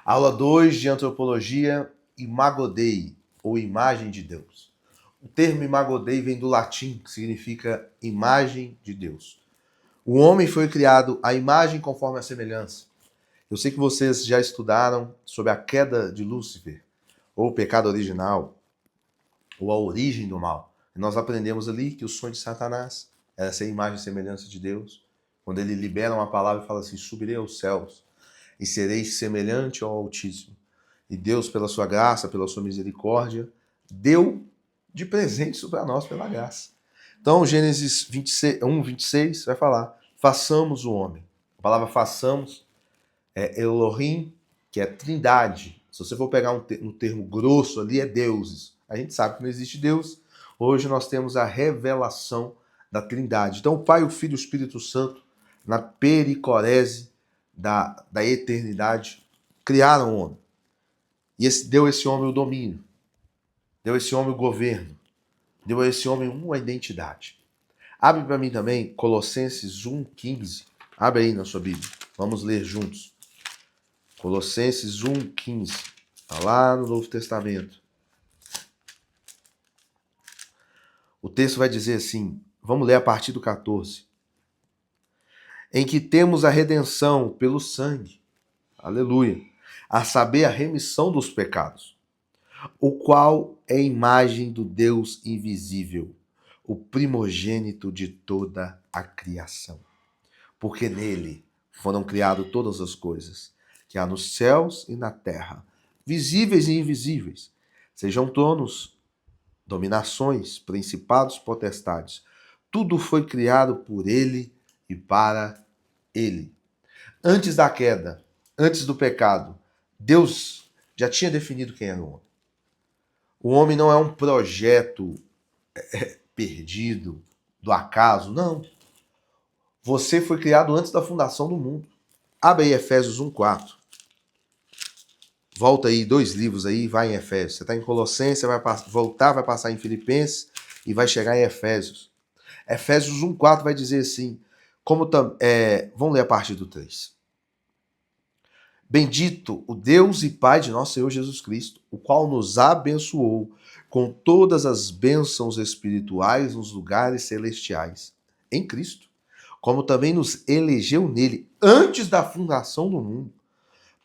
Aula 2 de Antropologia, Imago Dei, ou Imagem de Deus. O termo Imago Dei vem do latim, que significa imagem de Deus. O homem foi criado à imagem conforme a semelhança. Eu sei que vocês já estudaram sobre a queda de Lúcifer, ou o pecado original, ou a origem do mal. E nós aprendemos ali que o sonho de Satanás era ser imagem e semelhança de Deus. Quando ele libera uma palavra e fala assim, subirei aos céus e serei semelhante ao Altíssimo. E Deus, pela sua graça, pela sua misericórdia, deu de presente isso para nós pela graça. Então, Gênesis 26 vai falar, façamos o homem. A palavra façamos é Elohim, que é trindade. Se você for pegar um termo grosso ali, é deuses. A gente sabe que não existe Deus. Hoje nós temos a revelação da trindade. Então, o Pai, o Filho e o Espírito Santo, na pericorese da eternidade, criaram o homem. E deu a esse homem o domínio. Deu a esse homem o governo. Deu a esse homem uma identidade. Abre para mim também Colossenses 1,15. Abre aí na sua Bíblia. Vamos ler juntos. Colossenses 1,15. Está lá no Novo Testamento. O texto vai dizer assim, vamos ler a partir do 14. Em que temos a redenção pelo sangue, aleluia, a saber, a remissão dos pecados, o qual é a imagem do Deus invisível, o primogênito de toda a criação. Porque nele foram criadas todas as coisas, que há nos céus e na terra, visíveis e invisíveis, sejam tronos, dominações, principados, potestades. Tudo foi criado por ele e para ele. Antes da queda, antes do pecado, Deus já tinha definido quem era o homem. O homem não é um projeto perdido, do acaso, não. Você foi criado antes da fundação do mundo. Abre aí Efésios 1,4. Volta aí 2 livros aí, vai em Efésios. Você está em Colossenses, você vai voltar, vai passar em Filipenses e vai chegar em Efésios. Efésios 1,4 vai dizer assim, vamos ler a partir do 3. Bendito o Deus e Pai de nosso Senhor Jesus Cristo, o qual nos abençoou com todas as bênçãos espirituais nos lugares celestiais, em Cristo, como também nos elegeu nele antes da fundação do mundo,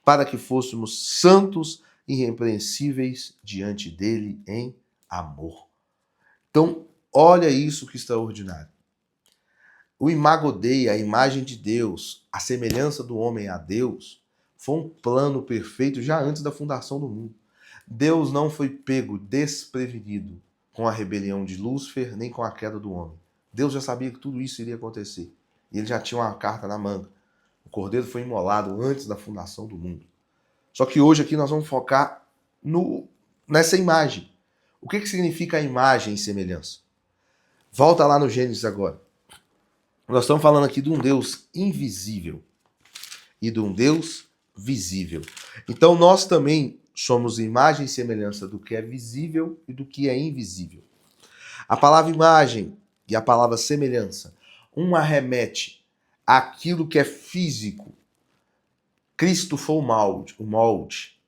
para que fôssemos santos e irrepreensíveis diante dele em amor. Então, olha isso que extraordinário. O Imago Dei, a imagem de Deus, a semelhança do homem a Deus, foi um plano perfeito já antes da fundação do mundo. Deus não foi pego desprevenido com a rebelião de Lúcifer, nem com a queda do homem. Deus já sabia que tudo isso iria acontecer. E ele já tinha uma carta na manga. O cordeiro foi imolado antes da fundação do mundo. Só que hoje aqui nós vamos focar nessa imagem. O que significa a imagem e semelhança? Volta lá no Gênesis agora. Nós estamos falando aqui de um Deus invisível e de um Deus visível. Então nós também somos imagem e semelhança do que é visível e do que é invisível. A palavra imagem e a palavra semelhança, uma remete àquilo que é físico. Cristo foi o molde.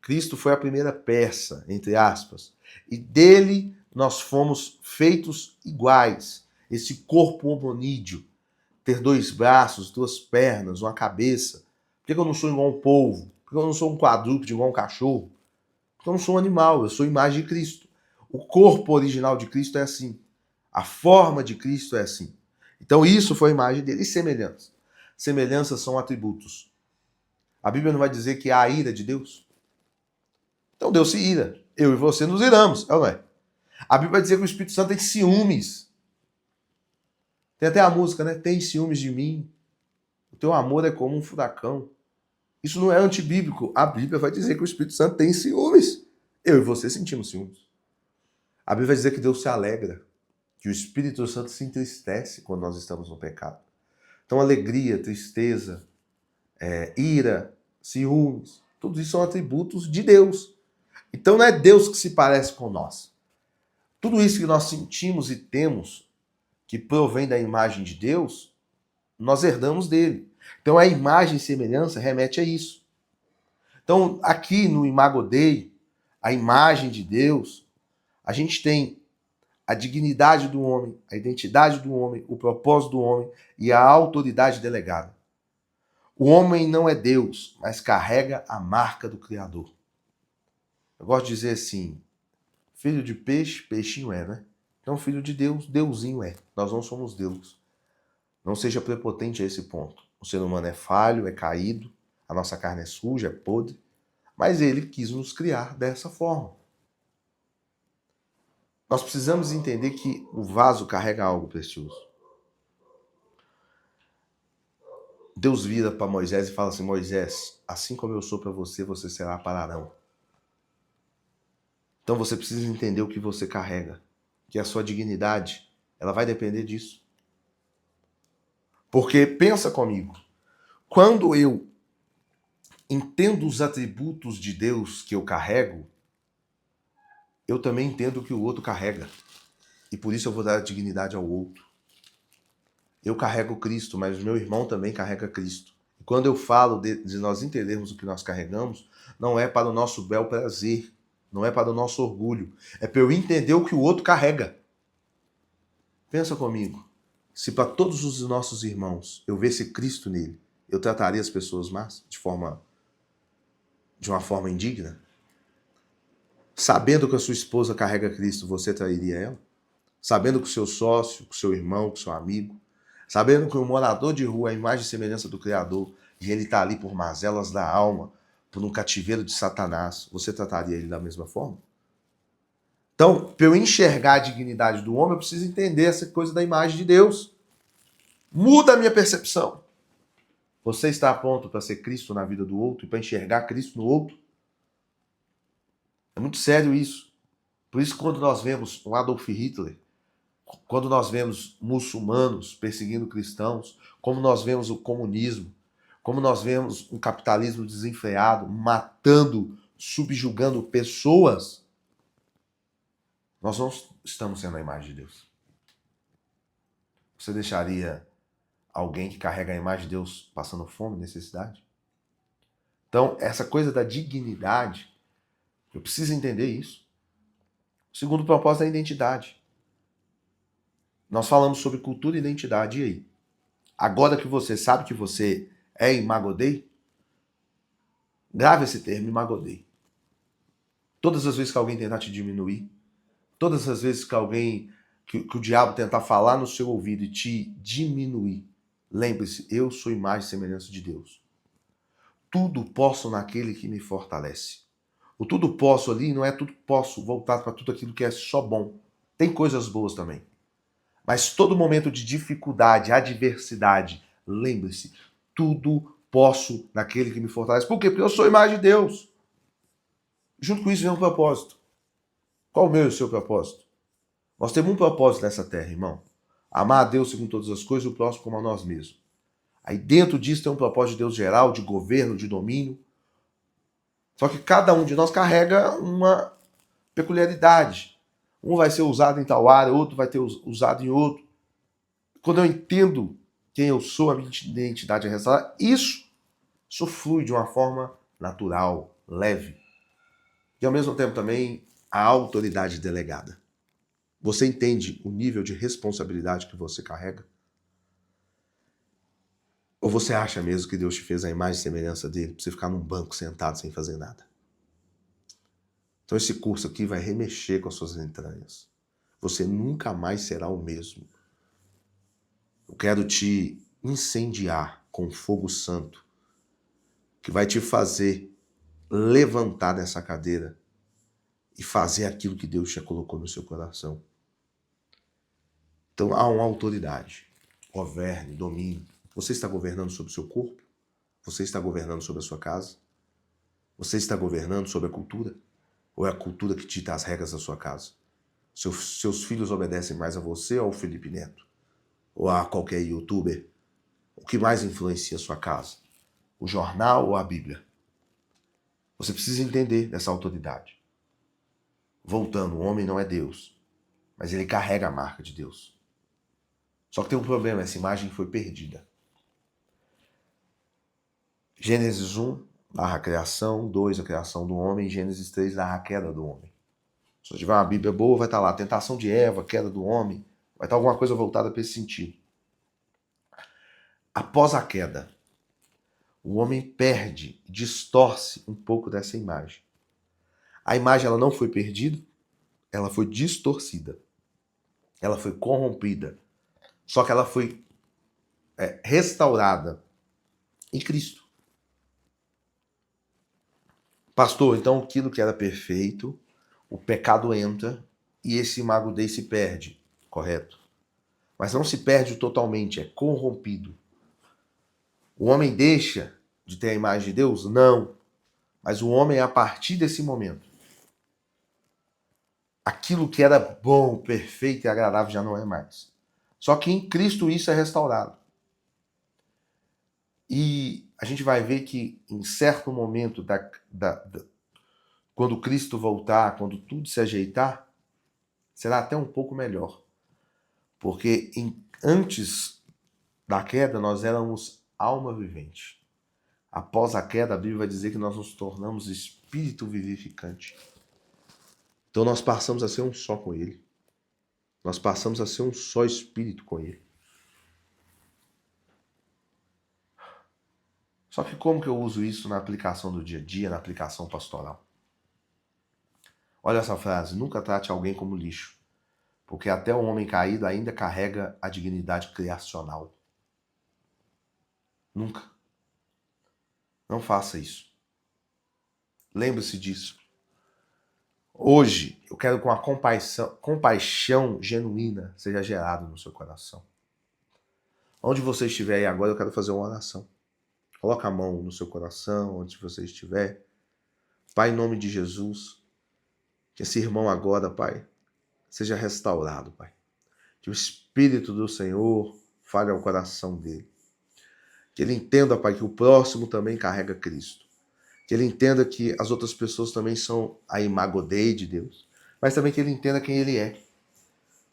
Cristo foi a primeira peça, entre aspas. E dele nós fomos feitos iguais. Esse corpo homonídeo, ter 2 braços, 2 pernas, uma cabeça. Por que eu não sou igual um polvo? Por que eu não sou um quadrúpede igual um cachorro? Porque eu não sou um animal, eu sou imagem de Cristo. O corpo original de Cristo é assim. A forma de Cristo é assim. Então isso foi a imagem dele. E semelhança? Semelhanças são atributos. A Bíblia não vai dizer que há a ira de Deus? Então Deus se ira. Eu e você nos iramos, não é? A Bíblia vai dizer que o Espírito Santo tem ciúmes. Tem até a música, né? Tem ciúmes de mim. O teu amor é como um furacão. Isso não é antibíblico. A Bíblia vai dizer que o Espírito Santo tem ciúmes. Eu e você sentimos ciúmes. A Bíblia vai dizer que Deus se alegra, que o Espírito Santo se entristece quando nós estamos no pecado. Então alegria, tristeza, ira, ciúmes, tudo isso são atributos de Deus. Então não é Deus que se parece com nós. Tudo isso que nós sentimos e temos, que provém da imagem de Deus, nós herdamos dele. Então a imagem e semelhança remete a isso. Então, aqui no Imago Dei, a imagem de Deus, a gente tem a dignidade do homem, a identidade do homem, o propósito do homem e a autoridade delegada. O homem não é Deus, mas carrega a marca do Criador. Eu gosto de dizer assim, filho de peixe, peixinho é, né? Então, filho de Deus, deusinho é. Nós não somos Deus. Não seja prepotente a esse ponto. O ser humano é falho, é caído, a nossa carne é suja, é podre, mas ele quis nos criar dessa forma. Nós precisamos entender que o vaso carrega algo precioso. Deus vira para Moisés e fala assim, Moisés, assim como eu sou para você, você será para Arão. Então você precisa entender o que você carrega, que a sua dignidade, ela vai depender disso. Porque pensa comigo, quando eu entendo os atributos de Deus que eu carrego, eu também entendo o que o outro carrega. E por isso eu vou dar dignidade ao outro. Eu carrego Cristo, mas o meu irmão também carrega Cristo. E quando eu falo de nós entendermos o que nós carregamos, não é para o nosso bel prazer, não é para o nosso orgulho, é para eu entender o que o outro carrega. Pensa comigo, se para todos os nossos irmãos eu visse Cristo nele, eu trataria as pessoas más de uma forma indigna? Sabendo que a sua esposa carrega Cristo, você trairia ela? Sabendo que o seu sócio, que o seu irmão, que o seu amigo, sabendo que o morador de rua é a imagem e semelhança do Criador e ele está ali por mazelas da alma, por um cativeiro de Satanás, você trataria ele da mesma forma? Então, para eu enxergar a dignidade do homem, eu preciso entender essa coisa da imagem de Deus. Muda a minha percepção. Você está pronto para ser Cristo na vida do outro e para enxergar Cristo no outro? É muito sério isso. Por isso, quando nós vemos o Adolf Hitler, quando nós vemos muçulmanos perseguindo cristãos, como nós vemos o comunismo, como nós vemos um capitalismo desenfreado, matando, subjugando pessoas, nós não estamos sendo a imagem de Deus. Você deixaria alguém que carrega a imagem de Deus passando fome, necessidade? Então, essa coisa da dignidade, eu preciso entender isso. O segundo propósito é a identidade. Nós falamos sobre cultura e identidade, e aí? Agora que você sabe que você é Imago Dei, grave esse termo, Imago Dei. Todas as vezes que alguém tentar te diminuir, todas as vezes que alguém, que o diabo tentar falar no seu ouvido e te diminuir, lembre-se, eu sou imagem e semelhança de Deus. Tudo posso naquele que me fortalece. O tudo posso ali não é tudo posso voltado para tudo aquilo que é só bom. Tem coisas boas também. Mas todo momento de dificuldade, adversidade, lembre-se, tudo posso naquele que me fortalece. Por quê? Porque eu sou a imagem de Deus. Junto com isso vem um propósito. Qual o meu e o seu propósito? Nós temos um propósito nessa terra, irmão. Amar a Deus segundo todas as coisas e o próximo como a nós mesmos. Aí dentro disso tem um propósito de Deus geral, de governo, de domínio. Só que cada um de nós carrega uma peculiaridade. Um vai ser usado em tal área, outro vai ter usado em outro. Quando eu entendo quem eu sou, a minha identidade é restaurada, isso flui de uma forma natural, leve. E ao mesmo tempo também a autoridade delegada. Você entende o nível de responsabilidade que você carrega? Ou você acha mesmo que Deus te fez a imagem e semelhança dele para você ficar num banco sentado sem fazer nada? Então esse curso aqui vai remexer com as suas entranhas. Você nunca mais será o mesmo. Eu quero te incendiar com fogo santo, que vai te fazer levantar dessa cadeira e fazer aquilo que Deus já colocou no seu coração. Então há uma autoridade. Governe, domine. Você está governando sobre o seu corpo? Você está governando sobre a sua casa? Você está governando sobre a cultura? Ou é a cultura que dita as regras da sua casa? Seus filhos obedecem mais a você ou ao Felipe Neto? Ou a qualquer youtuber? O que mais influencia a sua casa? O jornal ou a Bíblia? Você precisa entender essa autoridade. Voltando, o homem não é Deus, mas ele carrega a marca de Deus. Só que tem um problema, essa imagem foi perdida. Gênesis 1, narra a criação, 2, a criação do homem, Gênesis 3 narra a queda do homem. Se você tiver uma Bíblia boa, vai estar lá, tentação de Eva, queda do homem, vai estar alguma coisa voltada para esse sentido. Após a queda, o homem perde, distorce um pouco dessa imagem. A imagem ela não foi perdida, ela foi distorcida. Ela foi corrompida. Só que ela foi restaurada em Cristo. Pastor, então aquilo que era perfeito, o pecado entra e esse imago Dei se perde, correto? Mas não se perde totalmente, é corrompido. O homem deixa de ter a imagem de Deus? Não. Mas o homem, a partir desse momento, aquilo que era bom, perfeito e agradável já não é mais. Só que em Cristo isso é restaurado. E a gente vai ver que em certo momento, quando Cristo voltar, quando tudo se ajeitar, será até um pouco melhor. Porque antes da queda nós éramos alma vivente. Após a queda, a Bíblia vai dizer que nós nos tornamos espírito vivificante. Então nós passamos a ser um só com Ele. Nós passamos a ser um só espírito com Ele. Só que como que eu uso isso na aplicação do dia a dia, na aplicação pastoral? Olha essa frase, nunca trate alguém como lixo, porque até o homem caído ainda carrega a dignidade criacional. Nunca. Não faça isso. Lembre-se disso. Hoje, eu quero que uma compaixão genuína seja gerada no seu coração. Onde você estiver aí agora, eu quero fazer uma oração. Coloca a mão no seu coração, onde você estiver. Pai, em nome de Jesus, que esse irmão agora, Pai, seja restaurado, Pai. Que o Espírito do Senhor fale ao coração dele. Que ele entenda, Pai, que o próximo também carrega Cristo. Que ele entenda que as outras pessoas também são a imago Dei de Deus. Mas também que ele entenda quem ele é.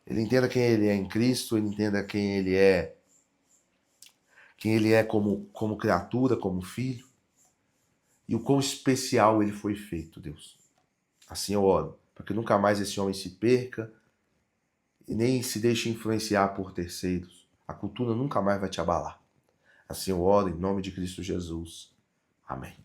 Ele entenda quem ele é em Cristo, ele entenda quem ele é como criatura, como filho. E o quão especial ele foi feito, Deus. Assim eu oro, para que nunca mais esse homem se perca e nem se deixe influenciar por terceiros. A cultura nunca mais vai te abalar. Assim eu oro em nome de Cristo Jesus. Amém.